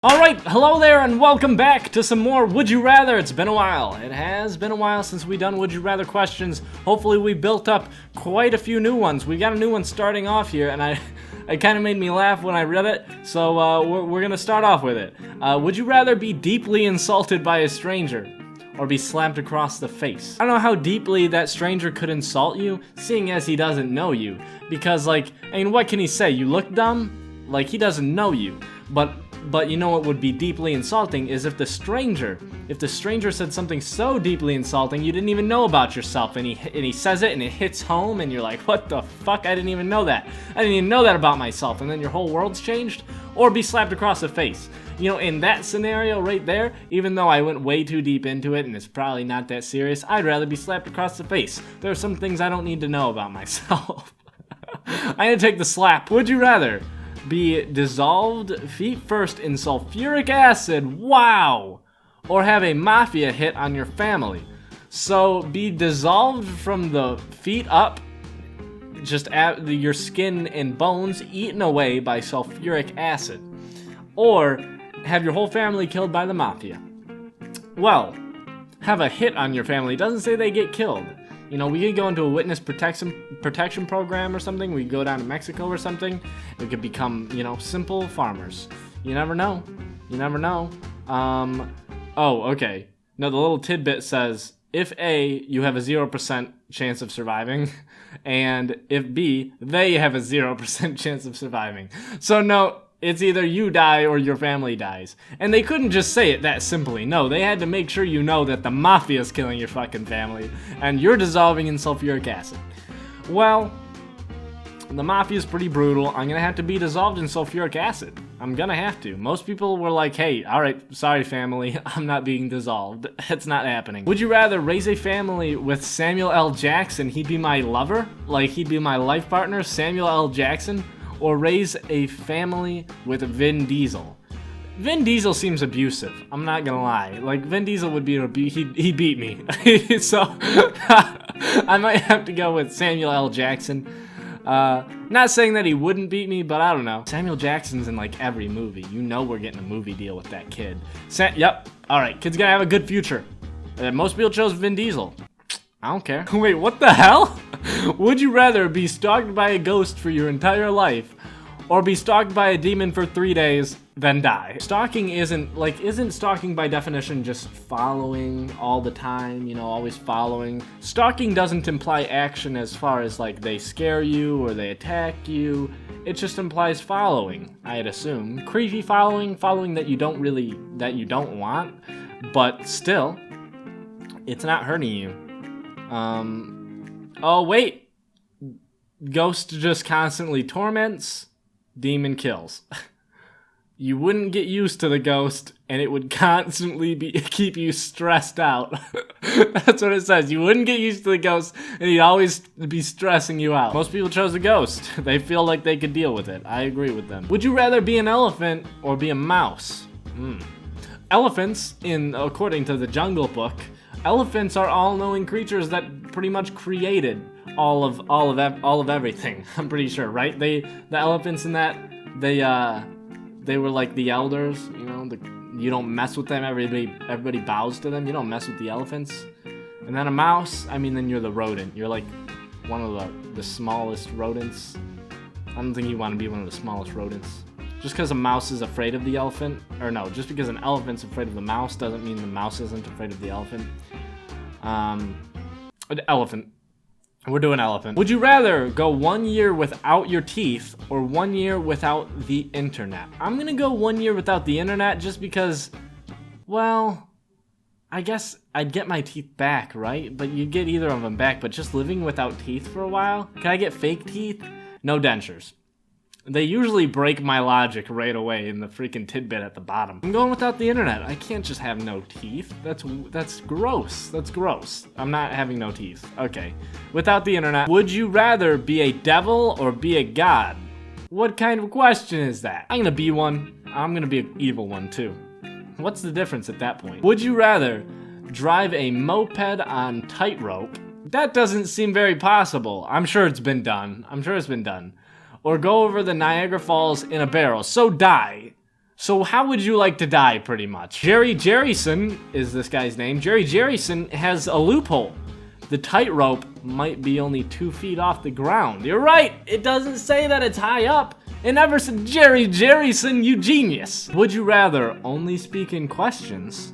Alright, hello there and welcome back to some more Would You Rather. It's been a while. It has been a while since we've done Would You Rather questions. Hopefully we built up quite a few new ones. We got a new one starting off here and it kind of made me laugh when I read it, so we're gonna start off with it. Would you rather be deeply insulted by a stranger or be slapped across the face? I don't know how deeply that stranger could insult you, seeing as he doesn't know you. Because, like, I mean, what can he say? You look dumb? Like, he doesn't know you. But you know what would be deeply insulting is if the stranger said something so deeply insulting you didn't even know about yourself, and he says it and it hits home and you're like, what the fuck, I didn't even know that. I didn't even know that about myself, and then your whole world's changed. Or be slapped across the face. You know, in that scenario right there, even though I went way too deep into it and it's probably not that serious, I'd rather be slapped across the face. There are some things I don't need to know about myself. I'm gonna take the slap. Would you rather be dissolved feet first in sulfuric acid, wow, or have a mafia hit on your family? So be dissolved from the feet up, just your skin and bones eaten away by sulfuric acid, or have your whole family killed by the mafia. Well, have a hit on your family doesn't say they get killed. You know, we could go into a witness protection program or something. We could go down to Mexico or something. We could become, you know, simple farmers. You never know. You never know. Oh, okay. No, the little tidbit says, if A, you have a 0% chance of surviving, and if B, they have a 0% chance of surviving. So no, it's either you die or your family dies. And they couldn't just say it that simply. No, they had to make sure you know that the mafia's killing your fucking family and you're dissolving in sulfuric acid. Well, the mafia's pretty brutal. I'm gonna have to be dissolved in sulfuric acid. I'm gonna have to. Most people were like, hey, alright, sorry family, I'm not being dissolved. It's not happening. Would you rather raise a family with Samuel L. Jackson, he'd be my lover? Like, he'd be my life partner, Samuel L. Jackson? Or raise a family with Vin Diesel? Vin Diesel seems abusive, I'm not gonna lie. Like, Vin Diesel would be he beat me. So, I might have to go with Samuel L. Jackson. Not saying that he wouldn't beat me, but I don't know. Samuel Jackson's in like every movie. You know we're getting a movie deal with that kid. Yep, alright, kid's gonna have a good future. Most people chose Vin Diesel. I don't care. Wait, what the hell? Would you rather be stalked by a ghost for your entire life or be stalked by a demon for 3 days, then die? Stalking isn't stalking by definition just following all the time, you know, always following. Stalking doesn't imply action as far as like they scare you or they attack you. It just implies following, I'd assume. Creepy following that you don't want, but still, it's not hurting you. Oh wait, ghost just constantly torments, demon kills. You wouldn't get used to the ghost, and it would constantly keep you stressed out. That's what it says. You wouldn't get used to the ghost, and he'd always be stressing you out. Most people chose the ghost. They feel like they could deal with it. I agree with them. Would you rather be an elephant or be a mouse? Elephants, according to the Jungle Book, elephants are all-knowing creatures that pretty much created all of everything. I'm pretty sure, right? The elephants in that they were like the elders. You know, you don't mess with them. Everybody bows to them. You don't mess with the elephants. And then a mouse, I mean, then you're the rodent. You're like one of the smallest rodents. I don't think you want to be one of the smallest rodents. Just because a mouse is afraid of the elephant, or no, just because an elephant's afraid of the mouse doesn't mean the mouse isn't afraid of the elephant. Elephant. We're doing elephant. Would you rather go 1 year without your teeth or 1 year without the internet? I'm gonna go 1 year without the internet just because, well, I guess I'd get my teeth back, right? But you'd get either of them back, but just living without teeth for a while? Can I get fake teeth? No dentures. They usually break my logic right away in the freaking tidbit at the bottom. I'm going without the internet. I can't just have no teeth. That's gross. That's gross. I'm not having no teeth. Okay. Without the internet. Would you rather be a devil or be a god? What kind of question is that? I'm gonna be one. I'm gonna be an evil one too. What's the difference at that point? Would you rather drive a moped on Tightrope? That doesn't seem very possible. I'm sure it's been done. Or go over the Niagara Falls in a barrel. So die. So how would you like to die, pretty much? Jerry Jerryson is this guy's name. Jerry Jerryson has a loophole. The tightrope might be only 2 feet off the ground. You're right, it doesn't say that it's high up. It never said Jerry Jerryson, you genius. Would you rather only speak in questions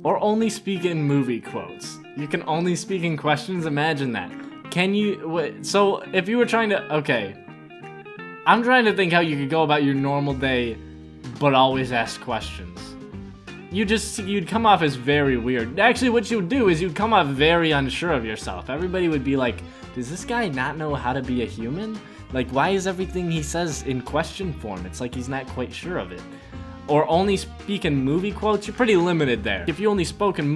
or only speak in movie quotes? You can only speak in questions, imagine that. Can you, so if you were trying to, okay. I'm trying to think how you could go about your normal day but always ask questions. You'd come off as very weird. Actually, what you would do is you'd come off very unsure of yourself. Everybody would be like, does this guy not know how to be a human? Like, why is everything he says in question form? It's like he's not quite sure of it. Or only speak in movie quotes? You're pretty limited there. If you only spoke in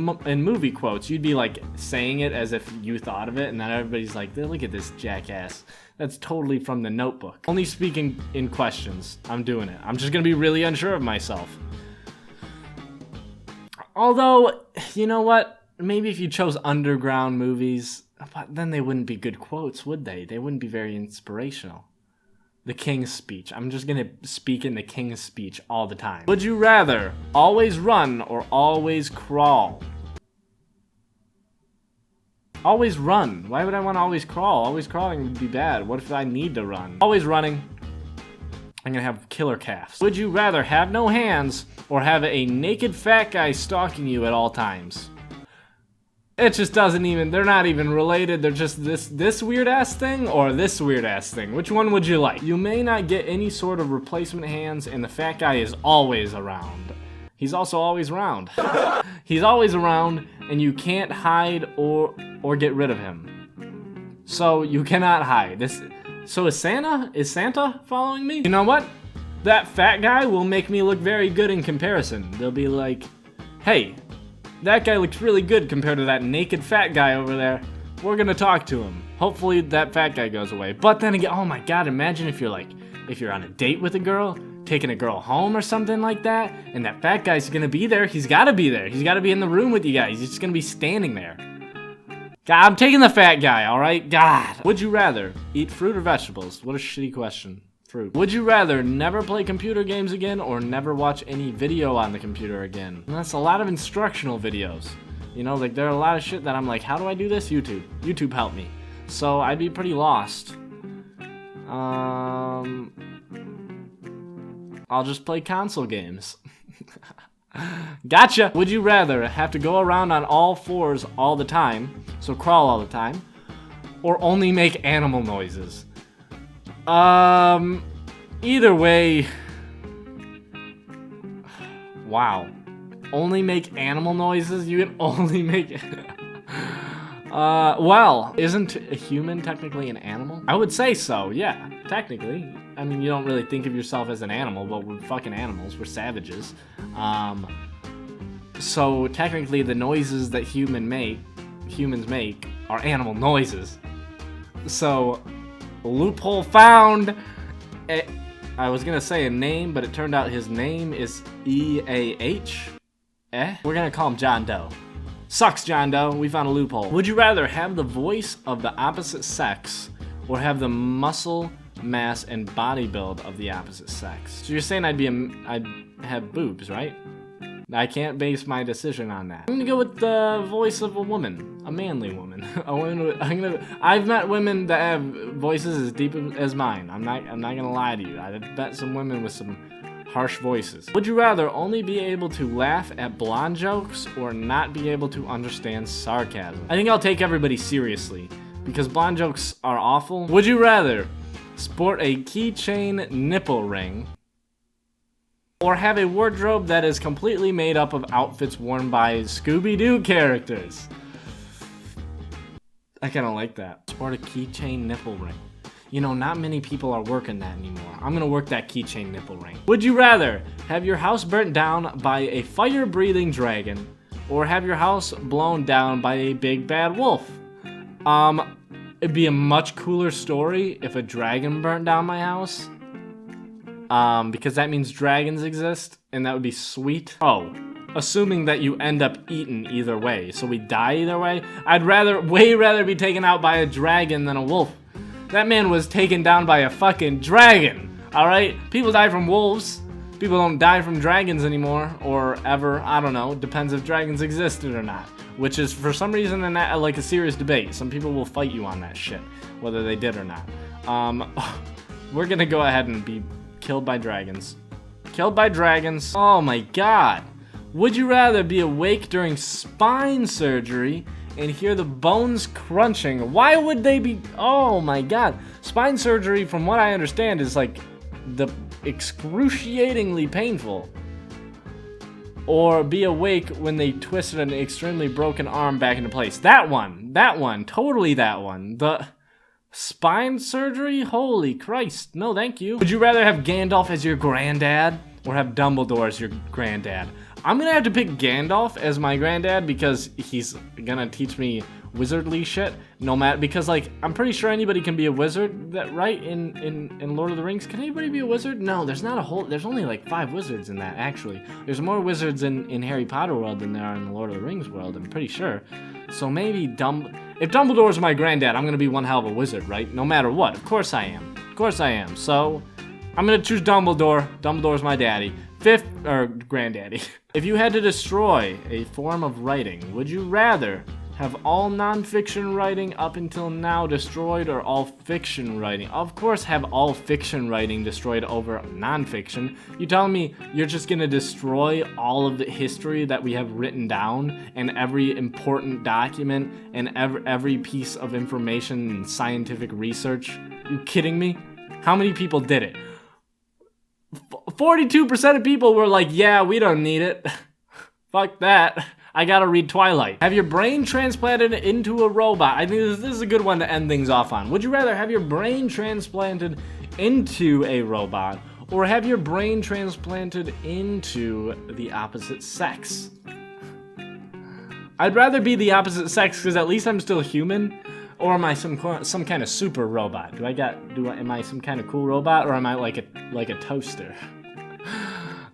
movie quotes, you'd be like saying it as if you thought of it, and then everybody's like, look at this jackass. That's totally from The Notebook. Only speaking in questions. I'm doing it. I'm just gonna be really unsure of myself. Although, you know what? Maybe if you chose underground movies, but then they wouldn't be good quotes, would they? They wouldn't be very inspirational. The King's Speech. I'm just gonna speak in the King's Speech all the time. Would you rather always run or always crawl? Always run. Why would I want to always crawl? Always crawling would be bad. What if I need to run? Always running. I'm gonna have killer calves. Would you rather have no hands or have a naked fat guy stalking you at all times? It just doesn't even, they're not even related. They're just this weird ass thing or this weird ass thing. Which one would you like? You may not get any sort of replacement hands and the fat guy is always around. He's also always around. He's always around and you can't hide or get rid of him. So you cannot hide. So is Santa following me? You know what? That fat guy will make me look very good in comparison. They'll be like, hey, that guy looks really good compared to that naked fat guy over there. We're gonna talk to him. Hopefully that fat guy goes away. But then again, oh my god, imagine if you're on a date with a girl, taking a girl home or something like that, and that fat guy's gonna be there. He's gotta be there. He's gotta be in the room with you guys. He's just gonna be standing there. God, I'm taking the fat guy, alright? God. Would you rather eat fruit or vegetables? What a shitty question. Fruit. Would you rather never play computer games again or never watch any video on the computer again? And that's a lot of instructional videos. You know, like there are a lot of shit that I'm like, how do I do this? YouTube. YouTube help me. So I'd be pretty lost. I'll just play console games. Gotcha! Would you rather have to go around on all fours all the time, so crawl all the time, or only make animal noises? Either way, wow. Only make animal noises? You can only make well, isn't a human technically an animal? I would say so, yeah, technically. I mean, you don't really think of yourself as an animal, but we're fucking animals, we're savages. So technically the noises that humans make are animal noises. So, loophole found. I was gonna say a name, but it turned out his name is E-A-H. We're gonna call him John Doe. Sucks, John Doe. We found a loophole. Would you rather have the voice of the opposite sex or have the muscle, mass, and body build of the opposite sex? So you're saying I'd have boobs, right? I can't base my decision on that. I'm gonna go with the voice of a woman, a manly woman. I've met women that have voices as deep as mine. I'm not gonna lie to you. I've met some women with some harsh voices. Would you rather only be able to laugh at blonde jokes or not be able to understand sarcasm? I think I'll take everybody seriously because blonde jokes are awful. Would you rather sport a keychain nipple ring or have a wardrobe that is completely made up of outfits worn by Scooby-Doo characters? I kinda like that. Sport a keychain nipple ring. You know, not many people are working that anymore. I'm gonna work that keychain nipple ring. Would you rather have your house burnt down by a fire-breathing dragon or have your house blown down by a big bad wolf? It'd be a much cooler story if a dragon burnt down my house. Because that means dragons exist, and that would be sweet. Oh, assuming that you end up eaten either way, so we die either way. I'd way rather be taken out by a dragon than a wolf. That man was taken down by a fucking dragon, alright? People die from wolves. people don't die from dragons anymore, or ever. I don't know. It depends if dragons existed or not, which is for some reason like a serious debate. Some people will fight you on that shit, whether they did or not. We're gonna go ahead and be killed by dragons. Killed by dragons. Oh my god. Would you rather be awake during spine surgery and hear the bones crunching? Why would they be? Oh my god. Spine surgery, from what I understand, is like the excruciatingly painful. Or be awake when they twisted an extremely broken arm back into place. That one, totally that one. The spine surgery? Holy Christ. No, thank you. Would you rather have Gandalf as your granddad or have Dumbledore as your granddad? I'm gonna have to pick Gandalf as my granddad because he's gonna teach me wizardly shit. No matter, because like I'm pretty sure anybody can be a wizard, that right? In Lord of the Rings, can anybody be a wizard? No, there's not a whole. There's only like 5 wizards in that actually. There's more wizards in Harry Potter world than there are in the Lord of the Rings world. I'm pretty sure. So maybe if Dumbledore's my granddad, I'm gonna be one hell of a wizard, right? No matter what. Of course I am. Of course I am. So I'm gonna choose Dumbledore. Dumbledore's my daddy. Granddaddy. If you had to destroy a form of writing, would you rather have all non-fiction writing up until now destroyed or all fiction writing? Of course have all fiction writing destroyed over non-fiction. You telling me you're just gonna destroy all of the history that we have written down and every important document and every piece of information and scientific research? You kidding me? How many people did it? 42% of people were like, yeah, we don't need it. Fuck that. I gotta read Twilight. Have your brain transplanted into a robot. I think this is a good one to end things off on. Would you rather have your brain transplanted into a robot or have your brain transplanted into the opposite sex? I'd rather be the opposite sex because at least I'm still human. Or am I some kind of super robot? Am I some kind of cool robot, or am I like a toaster?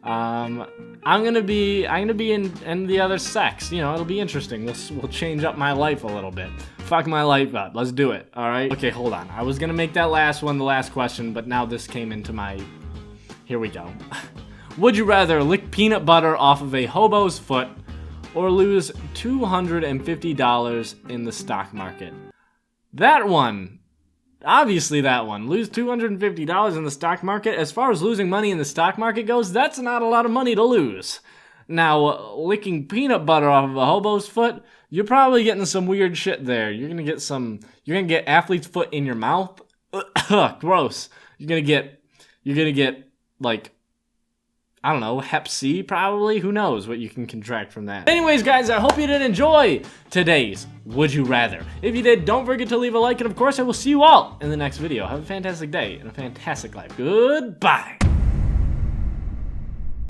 I'm gonna be in the other sex. You know, it'll be interesting. We'll change up my life a little bit. Fuck my life up. Let's do it. All right. Okay, hold on. I was gonna make that last one the last question, but now this came into my. Here we go. Would you rather lick peanut butter off of a hobo's foot, or lose $250 in the stock market? That one. Obviously that one. Lose $250 in the stock market. As far as losing money in the stock market goes, that's not a lot of money to lose. Now, licking peanut butter off of a hobo's foot, you're probably getting some weird shit there. You're gonna get athlete's foot in your mouth. Ugh, gross. You're gonna get like, I don't know, Hep C probably? Who knows what you can contract from that. Anyways, guys, I hope you did enjoy today's Would You Rather. If you did, don't forget to leave a like, and of course, I will see you all in the next video. Have a fantastic day and a fantastic life. Goodbye.